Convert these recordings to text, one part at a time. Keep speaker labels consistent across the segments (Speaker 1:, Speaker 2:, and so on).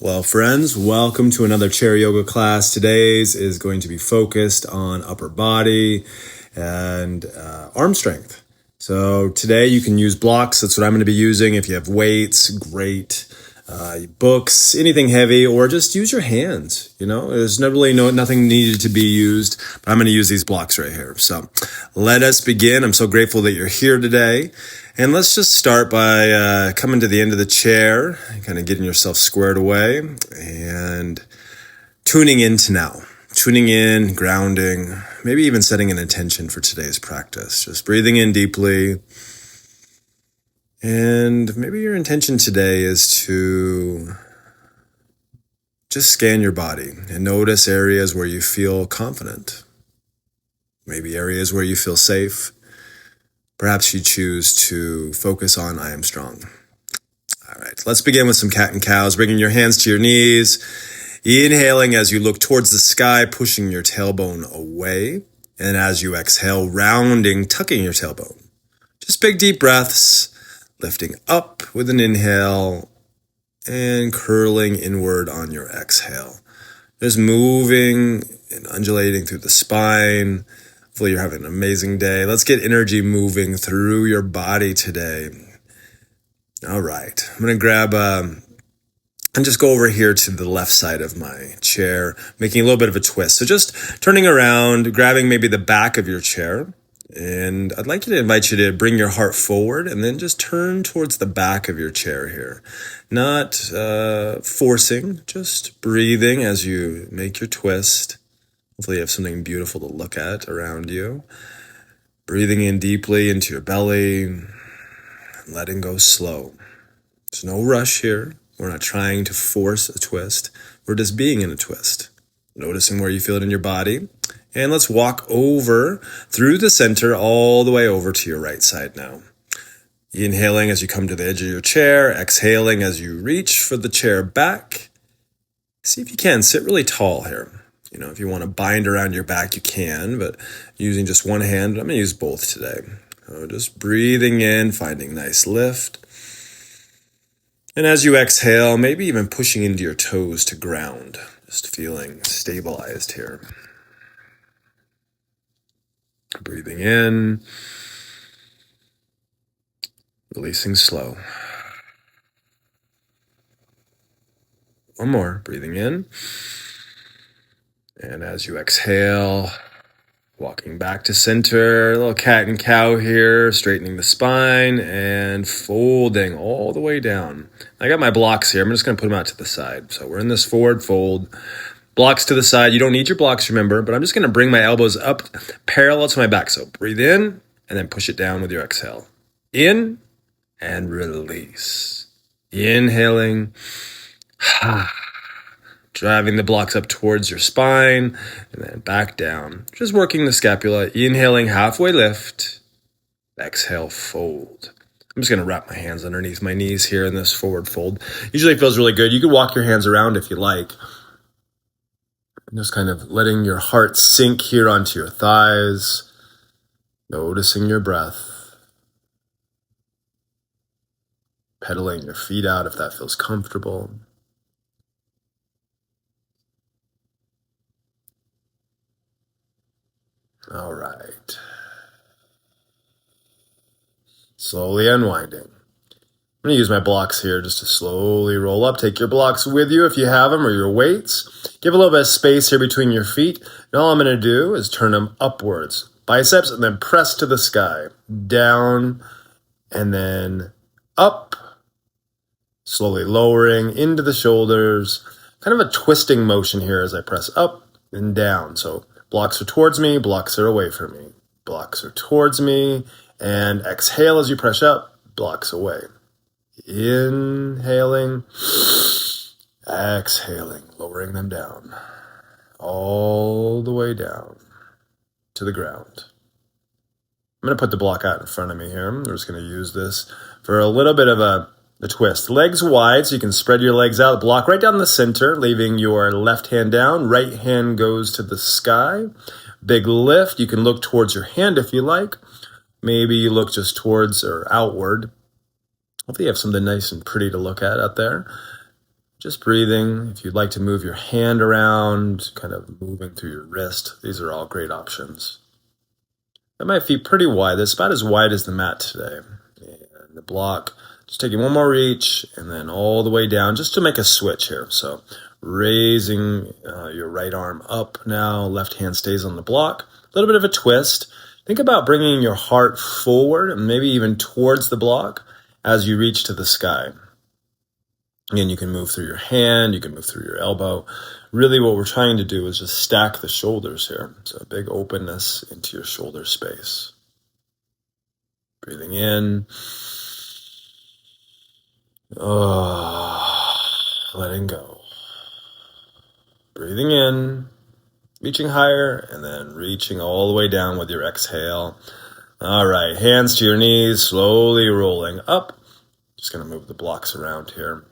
Speaker 1: Well, friends, welcome to another chair yoga class. Today's is going to be focused on upper body and arm strength. So today you can use blocks. That's what I'm going to be using. If you have weights, great. Books, anything heavy, or just use your hands. There's nothing needed to be used, but I'm going to use these blocks right here. So let us begin. I'm so grateful that you're here today. And let's just start by coming to the end of the chair, kind of getting yourself squared away and tuning into now. Tuning in, grounding, maybe even setting an intention for today's practice. Just breathing in deeply. And maybe your intention today is to just scan your body and notice areas where you feel confident. Maybe areas where you feel safe. Perhaps you choose to focus on I am strong. All right, let's begin with some cat and cows, bringing your hands to your knees, inhaling as you look towards the sky, pushing your tailbone away. And as you exhale, rounding, tucking your tailbone. Just big deep breaths, lifting up with an inhale and curling inward on your exhale. Just moving and undulating through the spine. Hopefully you're having an amazing day. Let's get energy moving through your body today. All right. I'm going to grab and just go over here to the left side of my chair, making a little bit of a twist. So just turning around, grabbing maybe the back of your chair. And I'd like to invite you to bring your heart forward and then just turn towards the back of your chair here. Not forcing, just breathing as you make your twist. Hopefully you have something beautiful to look at around you. Breathing in deeply into your belly, and letting go slow. There's no rush here. We're not trying to force a twist. We're just being in a twist. Noticing where you feel it in your body. And let's walk over through the center all the way over to your right side now. Inhaling as you come to the edge of your chair. Exhaling as you reach for the chair back. See if you can sit really tall here. If you want to bind around your back, you can, but using just one hand, I'm going to use both today. So just breathing in, finding nice lift. And as you exhale, maybe even pushing into your toes to ground, just feeling stabilized here. Breathing in, releasing slow. One more, breathing in. And as you exhale, walking back to center, a little cat and cow here, straightening the spine and folding all the way down. I got my blocks here. I'm just going to put them out to the side. So we're in this forward fold. Blocks to the side. You don't need your blocks, remember, but I'm just going to bring my elbows up parallel to my back. So breathe in and then push it down with your exhale. In and release. Inhaling. Driving the blocks up towards your spine and then back down. Just working the scapula. Inhaling, halfway lift. Exhale, fold. I'm just going to wrap my hands underneath my knees here in this forward fold. Usually it feels really good. You can walk your hands around if you like. Just kind of letting your heart sink here onto your thighs. Noticing your breath. Pedaling your feet out if that feels comfortable. All right. Slowly unwinding. I'm going to use my blocks here just to slowly roll up. Take your blocks with you if you have them or your weights. Give a little bit of space here between your feet. And all I'm going to do is turn them upwards. Biceps and then press to the sky. Down and then up. Slowly lowering into the shoulders. Kind of a twisting motion here as I press up and down. So blocks are towards me, blocks are away from me. Blocks are towards me, and exhale as you press up, blocks away. Inhaling, exhaling, lowering them down. All the way down to the ground. I'm going to put the block out in front of me here. I'm just going to use this for a little bit of a twist. Legs wide so you can spread your legs out. Block right down the center, leaving your left hand down. Right hand goes to the sky. Big lift. You can look towards your hand if you like. Maybe you look just towards or outward. Hopefully you have something nice and pretty to look at out there. Just breathing. If you'd like to move your hand around, kind of moving through your wrist, these are all great options. Got my feet pretty wide. It's about as wide as the mat today. And the block, just taking one more reach and then all the way down just to make a switch here. So raising your right arm up now, left hand stays on the block. A little bit of a twist. Think about bringing your heart forward and maybe even towards the block as you reach to the sky. Again, you can move through your hand, you can move through your elbow. Really what we're trying to do is just stack the shoulders here. So a big openness into your shoulder space. Breathing in. Letting go. Breathing in, reaching higher, and then reaching all the way down with your exhale. All right, hands to your knees, slowly rolling up. Just going to move the blocks around here.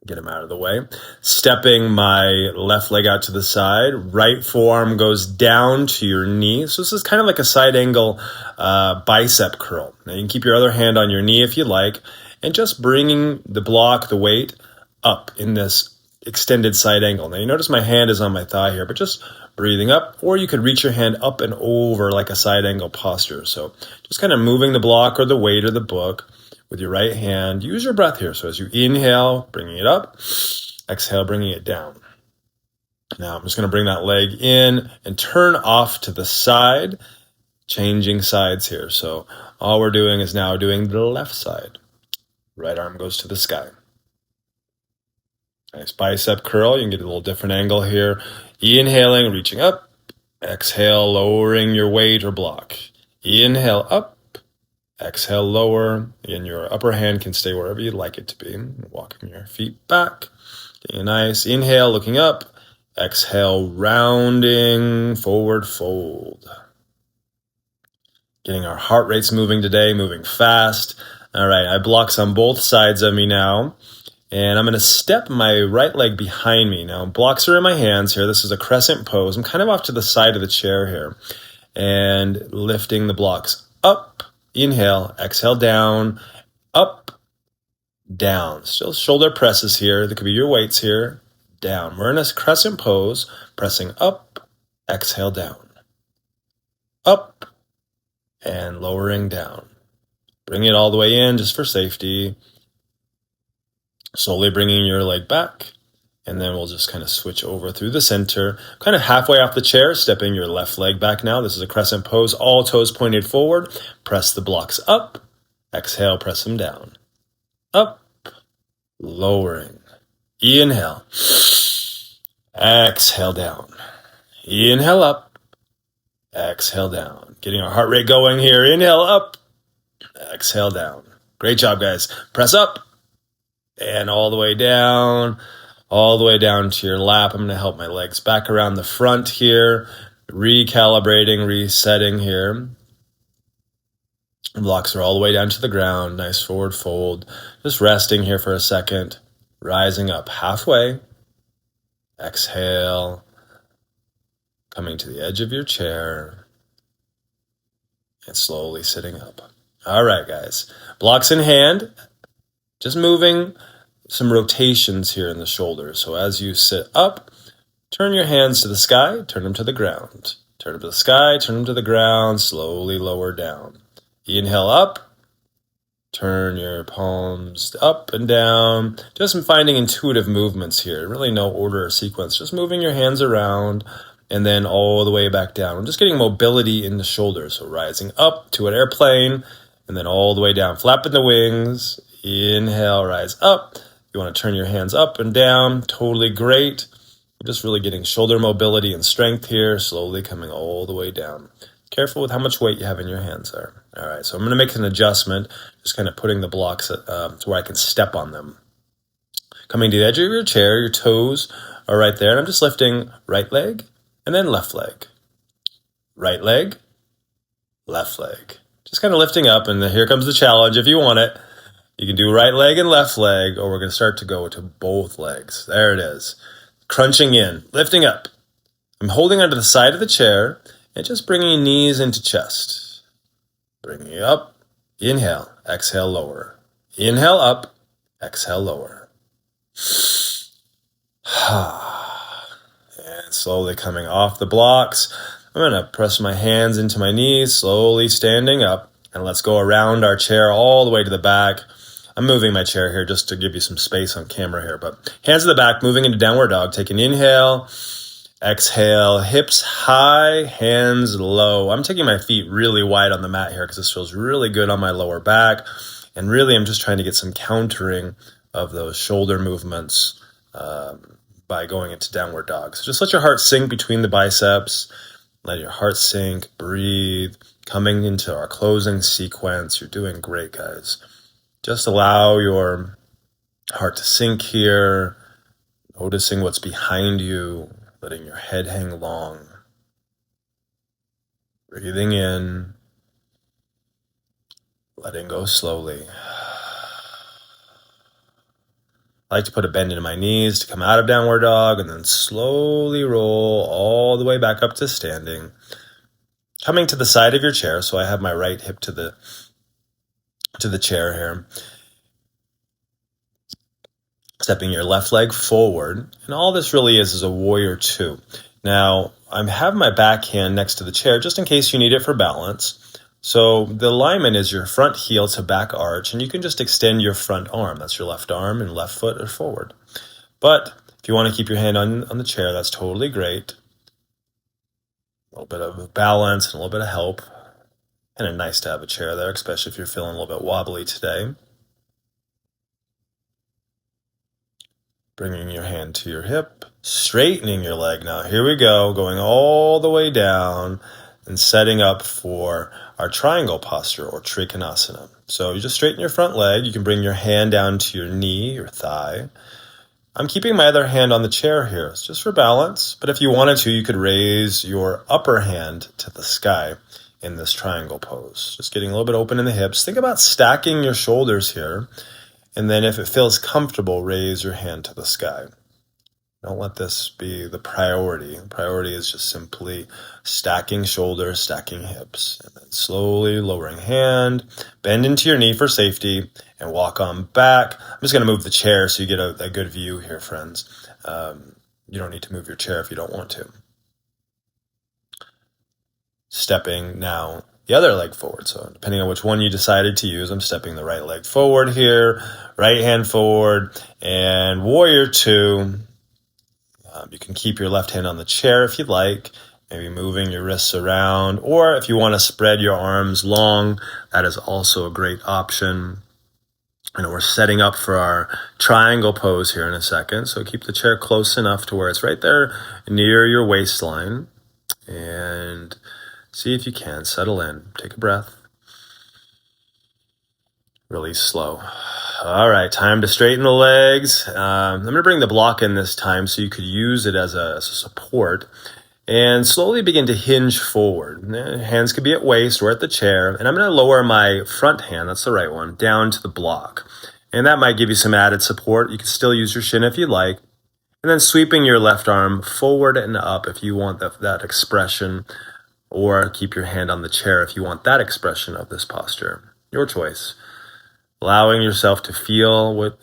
Speaker 1: Get them out of the way. Stepping my left leg out to the side. Right forearm goes down to your knee. So this is kind of like a side angle bicep curl. Now you can keep your other hand on your knee if you like. And just bringing the block, the weight, up in this extended side angle. Now you notice my hand is on my thigh here, but just breathing up. Or you could reach your hand up and over like a side angle posture. So just kind of moving the block or the weight or the book with your right hand. Use your breath here. So as you inhale, bringing it up, exhale, bringing it down. Now I'm just going to bring that leg in and turn off to the side, changing sides here. So all we're doing is now doing the left side. Right arm goes to the sky. Nice bicep curl. You can get a little different angle here. Inhaling, reaching up. Exhale, lowering your weight or block. Inhale up. Exhale, lower. And your upper hand can stay wherever you'd like it to be. Walking your feet back. Getting a nice inhale, looking up. Exhale, rounding, forward fold. Getting our heart rates moving today, moving fast. All right, I have blocks on both sides of me now. And I'm going to step my right leg behind me. Now, blocks are in my hands here. This is a crescent pose. I'm kind of off to the side of the chair here. And lifting the blocks up. Inhale, exhale, down, up, down. Still shoulder presses here. There could be your weights here. Down. We're in a crescent pose. Pressing up, exhale, down. Up, and lowering down. Bring it all the way in just for safety. Slowly bringing your leg back. And then we'll just kind of switch over through the center. Kind of halfway off the chair, stepping your left leg back now. This is a crescent pose. All toes pointed forward. Press the blocks up. Exhale, press them down. Up. Lowering. Inhale. Exhale down. Inhale up. Exhale down. Getting our heart rate going here. Inhale up. Exhale down. Great job, guys. Press up. And all the way down. All the way down to your lap. I'm going to help my legs back around the front here. Recalibrating, resetting here. Blocks are all the way down to the ground. Nice forward fold. Just resting here for a second. Rising up halfway. Exhale. Coming to the edge of your chair. And slowly sitting up. All right, guys. Blocks in hand. Just moving. Some rotations here in the shoulders. So as you sit up, turn your hands to the sky, turn them to the ground. Turn them to the sky, turn them to the ground, slowly lower down. Inhale up, turn your palms up and down. Just finding intuitive movements here. Really no order or sequence. Just moving your hands around and then all the way back down. I'm just getting mobility in the shoulders. So rising up to an airplane and then all the way down. Flapping the wings. Inhale, rise up. You want to turn your hands up and down. Totally great. You're just really getting shoulder mobility and strength here. Slowly coming all the way down. Careful with how much weight you have in your hands there. All right, so I'm going to make an adjustment. Just kind of putting the blocks to where I can step on them. Coming to the edge of your chair. Your toes are right there. And I'm just lifting right leg and then left leg. Right leg, left leg. Just kind of lifting up. And here comes the challenge if you want it. You can do right leg and left leg, or we're going to start to go to both legs. There it is. Crunching in, lifting up. I'm holding onto the side of the chair and just bringing knees into chest. Bringing it up. Inhale, exhale, lower. Inhale up, exhale, lower. And slowly coming off the blocks, I'm going to press my hands into my knees, slowly standing up. And let's go around our chair all the way to the back. I'm moving my chair here just to give you some space on camera here. But hands to the back, moving into downward dog. Take an inhale, exhale, hips high, hands low. I'm taking my feet really wide on the mat here because this feels really good on my lower back. And really, I'm just trying to get some countering of those shoulder movements by going into downward dog. So just let your heart sink between the biceps. Let your heart sink, breathe. Coming into our closing sequence. You're doing great, guys. Just allow your heart to sink here, noticing what's behind you, letting your head hang long. Breathing in, letting go slowly. I like to put a bend into my knees to come out of downward dog and then slowly roll all the way back up to standing. Coming to the side of your chair, so I have my right hip to the chair here. Stepping your left leg forward. And all this really is a warrior two. Now, I have my back hand next to the chair just in case you need it for balance. So the alignment is your front heel to back arch, and you can just extend your front arm. That's your left arm and left foot are forward. But if you want to keep your hand on the chair, that's totally great. A little bit of balance and a little bit of help. Kind of nice to have a chair there, especially if you're feeling a little bit wobbly today. Bringing your hand to your hip, straightening your leg. Now, here we go, going all the way down and setting up for our triangle posture or Trikonasana. So you just straighten your front leg. You can bring your hand down to your knee, your thigh. I'm keeping my other hand on the chair here. It's just for balance. But if you wanted to, you could raise your upper hand to the sky in this triangle pose. Just getting a little bit open in the hips. Think about stacking your shoulders here. And then if it feels comfortable, raise your hand to the sky. Don't let this be the priority. The priority is just simply stacking shoulders, stacking hips. And then slowly lowering hand, bend into your knee for safety, and walk on back. I'm just going to move the chair so you get a good view here, friends. You don't need to move your chair if you don't want to. Stepping now the other leg forward. So depending on which one you decided to use, I'm stepping the right leg forward here, right hand forward, and warrior two. You can keep your left hand on the chair if you'd like, maybe moving your wrists around, or if you want to spread your arms long, that is also a great option. And we're setting up for our triangle pose here in a second, so keep the chair close enough to where it's right there near your waistline, and see if you can settle in. Take a breath. Release slow. All right, time to straighten the legs. I'm going to bring the block in this time so you could use it as a support and slowly begin to hinge forward. Hands could be at waist or at the chair. And I'm going to lower my front hand, that's the right one, down to the block. And that might give you some added support. You can still use your shin if you'd like. And then sweeping your left arm forward and up if you want that expression, or keep your hand on the chair if you want that expression of this posture. Your choice. Allowing yourself to feel what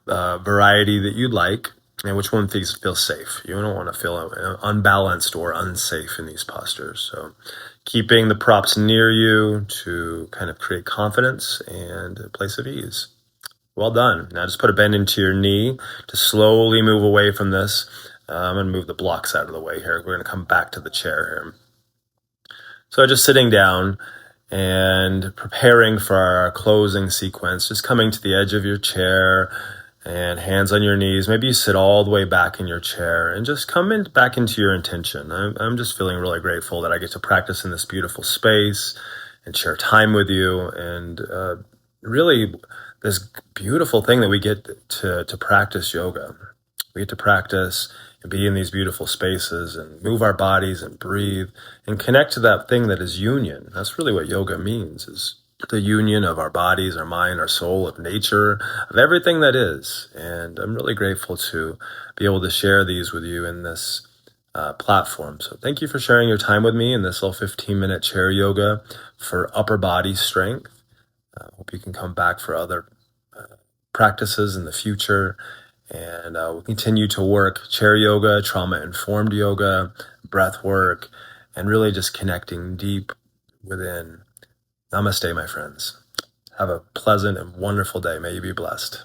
Speaker 1: variety that you'd like and which one feels safe. You don't want to feel unbalanced or unsafe in these postures. So keeping the props near you to kind of create confidence and a place of ease. Well done. Now just put a bend into your knee to slowly move away from this. I'm going to move the blocks out of the way here. We're going to come back to the chair here. So just sitting down and preparing for our closing sequence, just coming to the edge of your chair and hands on your knees. Maybe you sit all the way back in your chair and just come back into your intention. I'm just feeling really grateful that I get to practice in this beautiful space and share time with you, and really this beautiful thing that we get to practice yoga. We get to practice and be in these beautiful spaces and move our bodies and breathe and connect to that thing that is union. That's really what yoga means, is the union of our bodies, our mind, our soul, of nature, of everything that is. And I'm really grateful to be able to share these with you in this platform. So thank you for sharing your time with me in this little 15-minute chair yoga for upper body strength. Hope you can come back for other practices in the future. And we'll continue to work chair yoga, trauma-informed yoga, breath work, and really just connecting deep within. Namaste, my friends. Have a pleasant and wonderful day. May you be blessed.